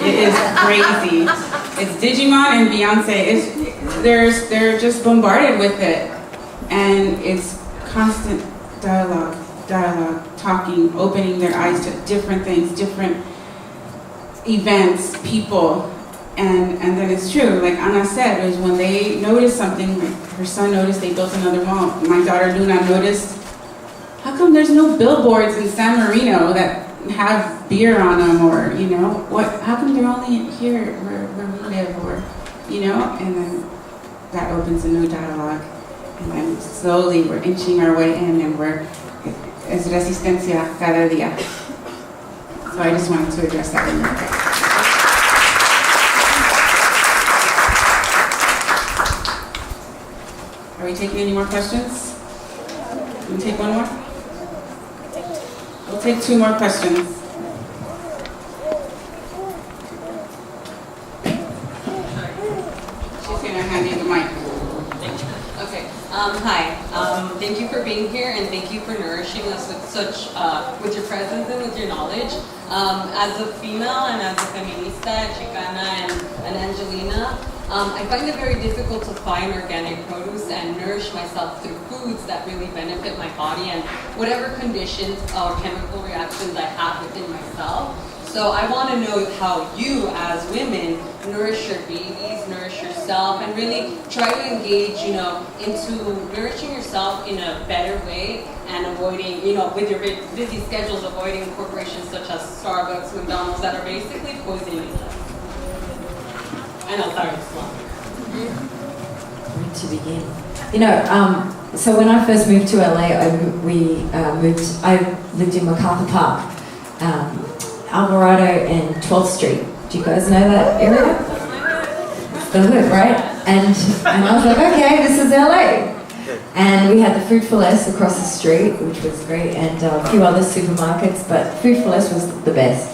It is crazy. It's Digimon and Beyonce. They're just bombarded with it. And it's constant dialogue, talking, opening their eyes to different things, different events, people. And then it's true, like Ana said, is when they notice something, like her son noticed they built another mall. My daughter Luna noticed, how come there's no billboards in San Marino that have beer on them, or, how come they're only here where we live, or, and then that opens a new dialogue. And then slowly we're inching our way in, and es resistencia cada día. So I just wanted to address that real quick. Are we taking any more questions? Can we take one more? We'll take 2 more questions. She's going to hand you the mic. Okay. Hi. Thank you for being here, and thank you for nourishing us with your presence and with your knowledge. As a female and as a feminista, Chicana, and Angelina, I find it very difficult to find organic produce and nourish myself through foods that really benefit my body and whatever conditions or chemical reactions I have within myself. So I want to know how you, as women, nourish your babies, nourish yourself, and really try to engage, into nourishing yourself in a better way and avoiding, with your busy schedules, avoiding corporations such as Starbucks, McDonald's, that are basically poisoning us. I know, sorry, it's long. Where to begin? So when I first moved to LA, I lived in MacArthur Park, Alvarado and 12th Street. Do you guys know that area? The hood, right? And I was like, okay, this is LA. And we had the Food for Less across the street, which was great, and a few other supermarkets, but Food for Less was the best.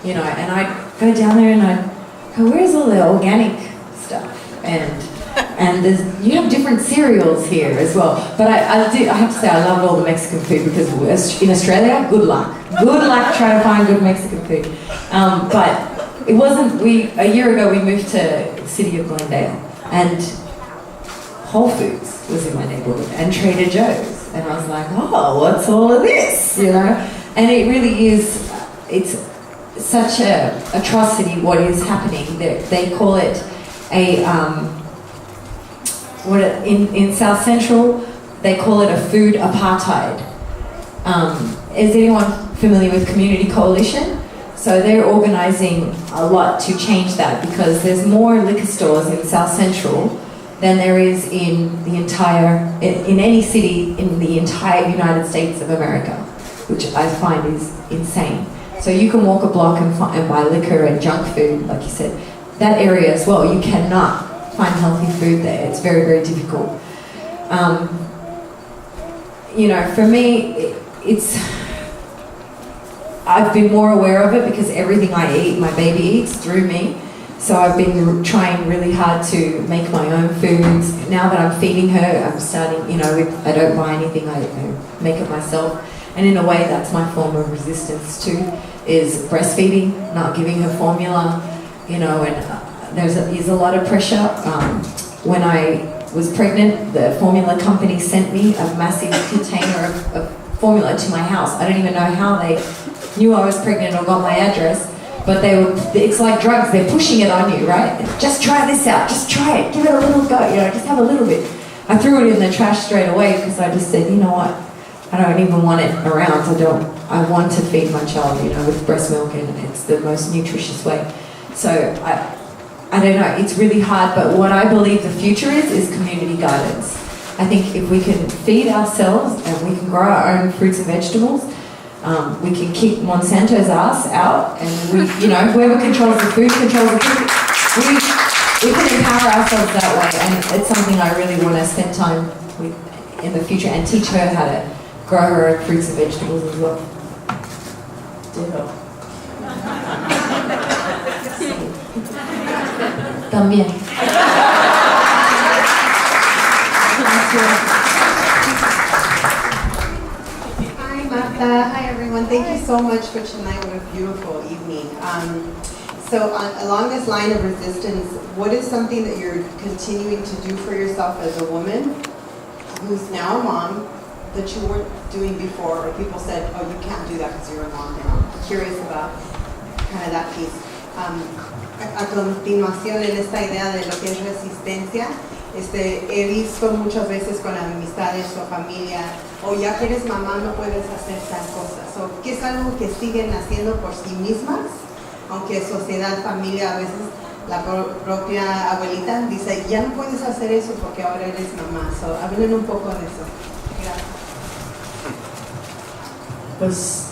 And I'd go down there and I'd go, where's all the organic stuff? And you have different cereals here as well. But I have to say, I loved all the Mexican food, because in Australia, good luck. Good luck trying to find good Mexican food. But it wasn't, a year ago we moved to the city of Glendale, and Whole Foods was in my neighborhood, and Trader Joe's. And I was like, oh, what's all of this? And it really is, it's such a atrocity what is happening. They call it in South Central, they call it a food apartheid. Is anyone familiar with Community Coalition? So they're organizing a lot to change that, because there's more liquor stores in South Central than there is in any city in the entire United States of America, which I find is insane. So you can walk a block and buy liquor and junk food, like you said. That area as well, you cannot find healthy food there. It's very, very difficult. For me, I've been more aware of it, because everything I eat, my baby eats through me. So I've been trying really hard to make my own foods. Now that I'm feeding her, I'm starting, I don't buy anything, I make it myself. And in a way, that's my form of resistance too, is breastfeeding, not giving her formula, and there's a lot of pressure. When I was pregnant, the formula company sent me a massive container of formula to my house. I don't even know how they knew I was pregnant or got my address, but it's like drugs, they're pushing it on you, right? Just try this out, just try it, give it a little go, just have a little bit. I threw it in the trash straight away, because I just said, you know what, I don't even want it around. I want to feed my child, with breast milk, and it's the most nutritious way. So I don't know, it's really hard, but what I believe the future is community gardens. I think if we can feed ourselves and we can grow our own fruits and vegetables, we can kick Monsanto's ass out, and whoever controls the food controls the food. We can empower ourselves that way, and it's something I really want to spend time with in the future, and teach her how to grow her own fruits and vegetables as well. También. Hi Marta, hi everyone. Thank you so much for tonight. What a beautiful evening. So along this line of resistance, what is something that you're continuing to do for yourself as a woman who's now a mom that you weren't doing before, or people said, oh, you can't do that because you're a mom now? I'm curious about kind of that piece. A continuación en esta idea de lo que es resistencia, he visto muchas veces con amistades o familia, o ya que eres mamá no puedes hacer tal cosa. So, ¿qué es algo que siguen haciendo por sí mismas? Aunque sociedad, familia, a veces la propia abuelita dice, ya no puedes hacer eso porque ahora eres mamá. So, hablen un poco de eso. Gracias. Pues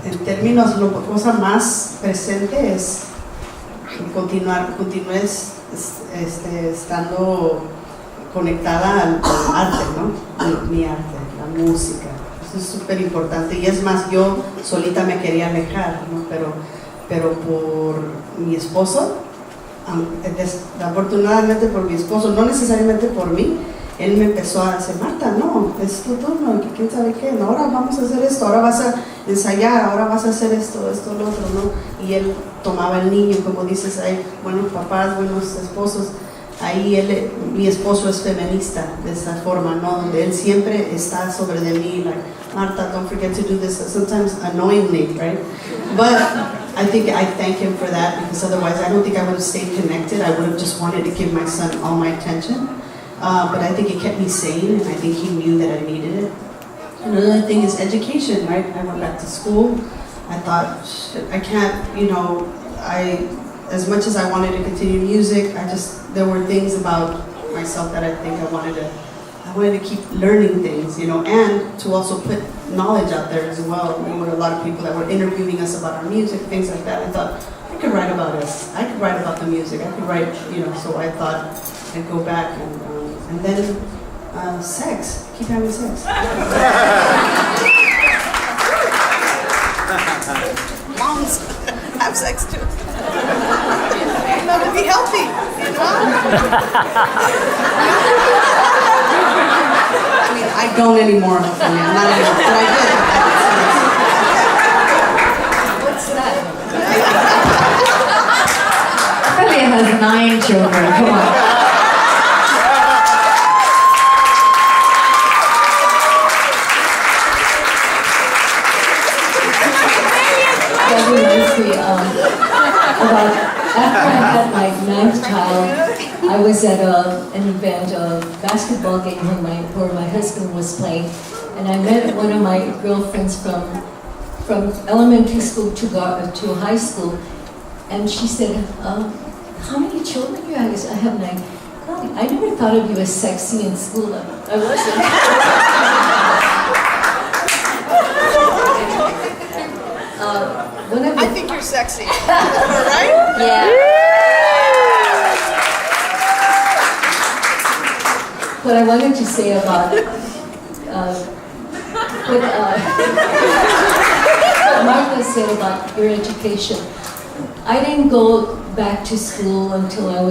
en términos, la cosa más presente es continúes estando conectada al arte, ¿no? Mi arte, la música. Eso es súper importante. Y es más, yo solita me quería alejar, ¿no? Pero por mi esposo, afortunadamente por mi esposo, no necesariamente por mí, él me empezó a decir, Marta, no, es tu turno, quién sabe qué, no, ahora vamos a hacer esto, ahora vas a ensayar, ahora vas a hacer esto, lo otro, ¿no? Y él tomaba el niño, como dices, hay buenos papás, buenos esposos. Ahí mi esposo es feminista de esa forma, ¿no? Donde él siempre está sobre de mí, like, Marta, don't forget to do this, sometimes annoyingly, right? But I think I thank him for that, because otherwise I don't think I would have stayed connected. I would have just wanted to give my son all my attention. But I think it kept me sane, and I think he knew that I needed it. Another thing is education, right? I went back to school. I thought, I can't, as much as I wanted to continue music, there were things about myself that I think I wanted to keep learning things, and to also put knowledge out there as well. There were a lot of people that were interviewing us about our music, things like that. I thought, I could write about us. I could write about the music. I could write, so I thought I'd go back and then sex. Keep having sex. Moms have sex too. To be healthy, I mean, I don't anymore, hopefully. I'm not anymore, but I did. What's that? Ofelia has 9 children, come on. That reminds me about after I had my 9th child, I was at an event, a basketball game where my husband was playing, and I met one of my girlfriends from elementary school to high school, and she said, how many children do you have? I said, I have 9. God, I never thought of you as sexy in school. I wasn't. I think you're sexy. Right? Yeah. What I wanted to say about what Martha said about your education. I didn't go back to school until I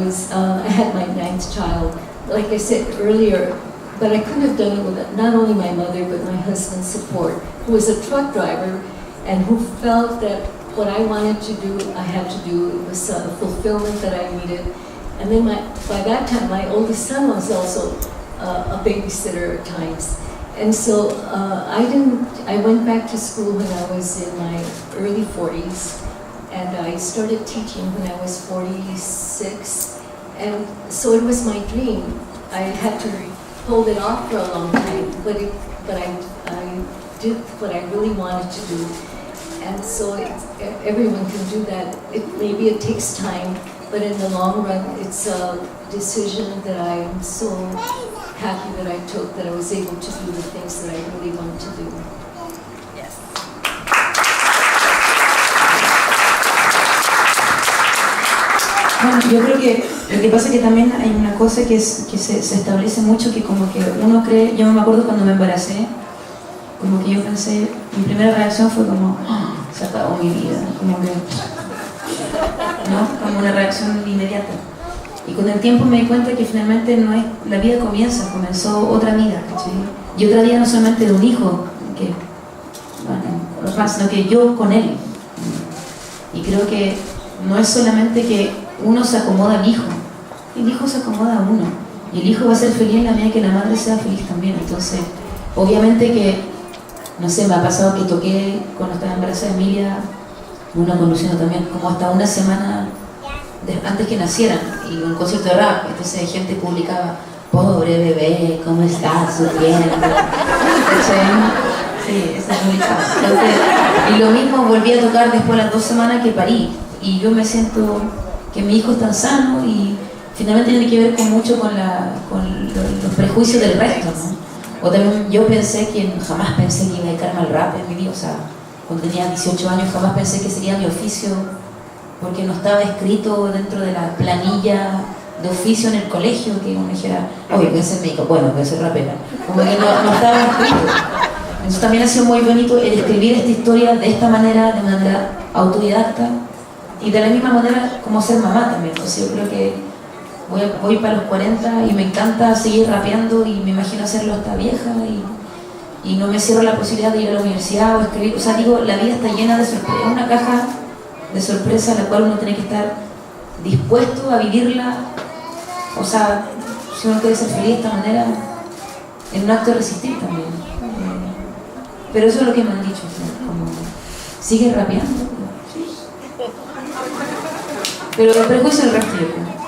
had my 9th child. Like I said earlier, but I couldn't have done it with not only my mother, but my husband's support, who was a truck driver and who felt that what I wanted to do, I had to do. It was a fulfillment that I needed. And then by that time, my oldest son was also a babysitter at times. And so I went back to school when I was in my early 40s. And I started teaching when I was 46. And so it was my dream. I had to hold it off for a long time, but I did what I really wanted to do. And so everyone can do that. Maybe it takes time, but in the long run, it's a decision that I'm so happy that I took, that I was able to do the things that I really want to do. Yes. Bueno, yo creo que lo que pasa es que también hay una cosa que se establece mucho, que como que uno cree, yo me acuerdo cuando me embaracé, como que yo pensé, mi primera reacción fue como, oh, se acabó mi vida, como que, ¿no? Como una reacción inmediata. Y con el tiempo me di cuenta que finalmente no es, la vida comenzó otra vida, ¿cachai? Y otra vida no solamente de un hijo, que, bueno, sino que yo con él. Y creo que no es solamente que uno se acomoda al hijo, el hijo se acomoda a uno, y el hijo va a ser feliz en la medida que la madre sea feliz también. Entonces, obviamente que, no sé, me ha pasado que toqué cuando estaba embarazada de Emilia, una con Luciano también, como hasta una semana antes que nacieran, y un concierto de rap. Entonces gente publicaba: pobre bebé, ¿cómo estás sufriendo? Entonces, sí, eso es publicado. Entonces, y lo mismo volví a tocar después de las 2 semanas que parí, y yo me siento que mi hijo es tan sano, y finalmente tiene que ver con mucho con los prejuicios del resto, ¿no? O también yo pensé que jamás pensé que iba a dedicarme al rap en mi vida. O sea, cuando tenía 18 años jamás pensé que sería mi oficio, porque no estaba escrito dentro de la planilla de oficio en el colegio, que uno dijera, oye, voy a ser médico, bueno, voy a ser rapera. Como que no estaba escrito. Entonces también ha sido muy bonito el escribir esta historia de esta manera, de manera autodidacta, y de la misma manera como ser mamá también. Entonces yo creo que voy para los 40 y me encanta seguir rapeando, y me imagino hacerlo hasta vieja, y no me cierro la posibilidad de ir a la universidad o escribir. O sea, digo, la vida está llena de sorpresas, es una caja de sorpresas a la cual uno tiene que estar dispuesto a vivirla. O sea, si uno quiere ser feliz de esta manera, en un acto de resistir también. Pero eso es lo que me han dicho, o sea, como, sigue rapeando. Sí. Pero el prejuicio del resto, yo creo.